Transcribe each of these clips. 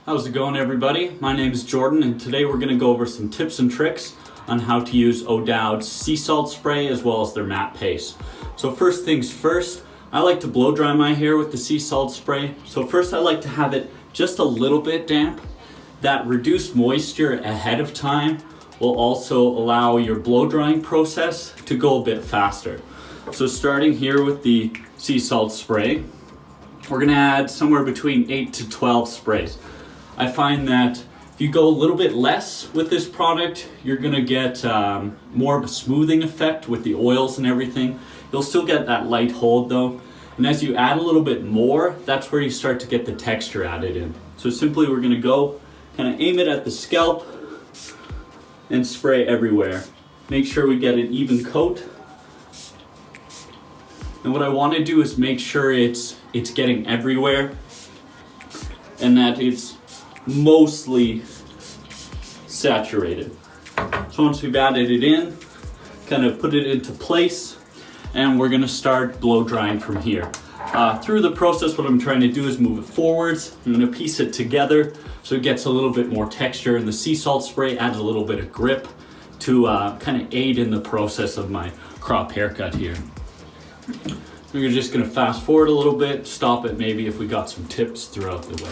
How's it going, everybody? My name is Jordan, and today we're going to go over some tips and tricks on how to use Odouds sea salt spray as well as their matte paste. So first things first, I like to blow dry my hair with the sea salt spray. So first I like to have it just a little bit damp. That reduced moisture ahead of time will also allow your blow drying process to go a bit faster. So starting here with the sea salt spray, we're going to add somewhere between 8 to 12 sprays. I find that if you go a little bit less with this product, you're going to get more of a smoothing effect with the oils and everything. You'll still get that light hold though. And as you add a little bit more, that's where you start to get the texture added in. So simply we're going to go kind of aim it at the scalp and spray everywhere. Make sure we get an even coat. And what I want to do is make sure it's getting everywhere and that it's mostly saturated. So once we've added it in, kind of put it into place, and we're gonna start blow drying from here. Through the process, what I'm trying to do is move it forwards. I'm gonna piece it together so it gets a little bit more texture, and the sea salt spray adds a little bit of grip to kind of aid in the process of my crop haircut here. We're just gonna fast forward a little bit, stop it maybe if we got some tips throughout the way.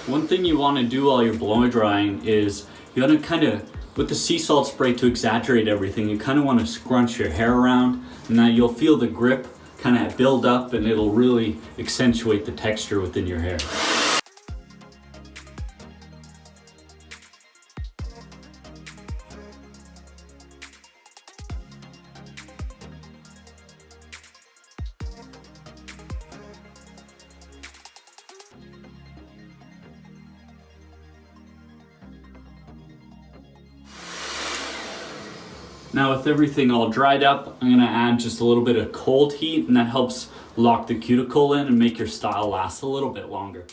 One thing you want to do while you're blow drying is you want to kind of, with the sea salt spray to exaggerate everything, you kind of want to scrunch your hair around, and now you'll feel the grip kind of build up and it'll really accentuate the texture within your hair. Now with everything all dried up, I'm gonna add just a little bit of cold heat, and that helps lock the cuticle in and make your style last a little bit longer.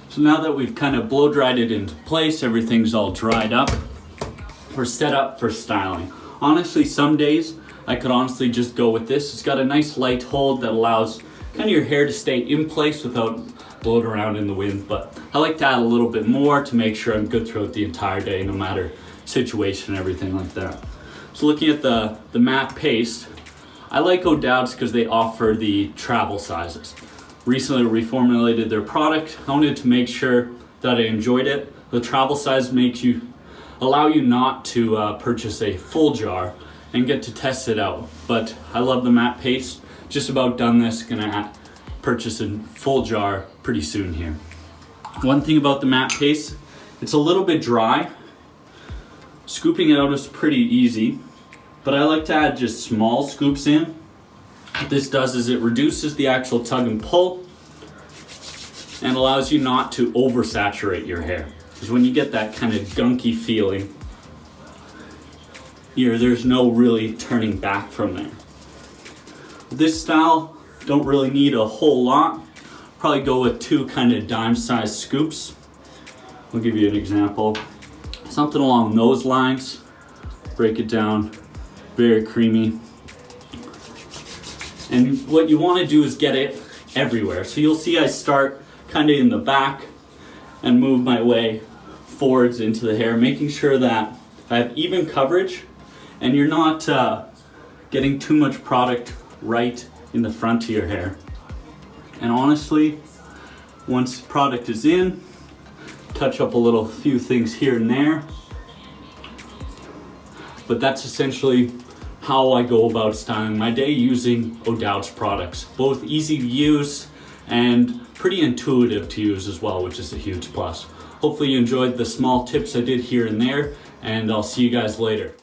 So now that we've kind of blow dried it into place, everything's all dried up, we're set up for styling. Honestly, some days I could honestly just go with this. It's got a nice light hold that allows kind of your hair to stay in place without blowing around in the wind, but I like to add a little bit more to make sure I'm good throughout the entire day, no matter situation and everything like that. So looking at the matte paste, I like Odouds because they offer the travel sizes. Recently reformulated their product. I wanted to make sure that I enjoyed it. The travel size allow you not to purchase a full jar and get to test it out. But I love the matte paste. Just about done this, gonna purchase a full jar pretty soon here. One thing about the matte paste, it's a little bit dry. Scooping it out is pretty easy, but I like to add just small scoops in. What this does is it reduces the actual tug and pull and allows you not to oversaturate your hair. Because when you get that kind of gunky feeling, there's no really turning back from there. This style, don't really need a whole lot. Probably go with 2 kind of dime-sized scoops. I'll give you an example. Something along those lines. Break it down, very creamy. And what you want to do is get it everywhere. So you'll see I start kind of in the back and move my way forwards into the hair, making sure that I have even coverage and you're not getting too much product right in the front of your hair. And honestly, once product is in, touch up a few things here and there. But that's essentially how I go about styling my day using Odouds products. Both easy to use and pretty intuitive to use as well, which is a huge plus. Hopefully you enjoyed the small tips I did here and there, and I'll see you guys later.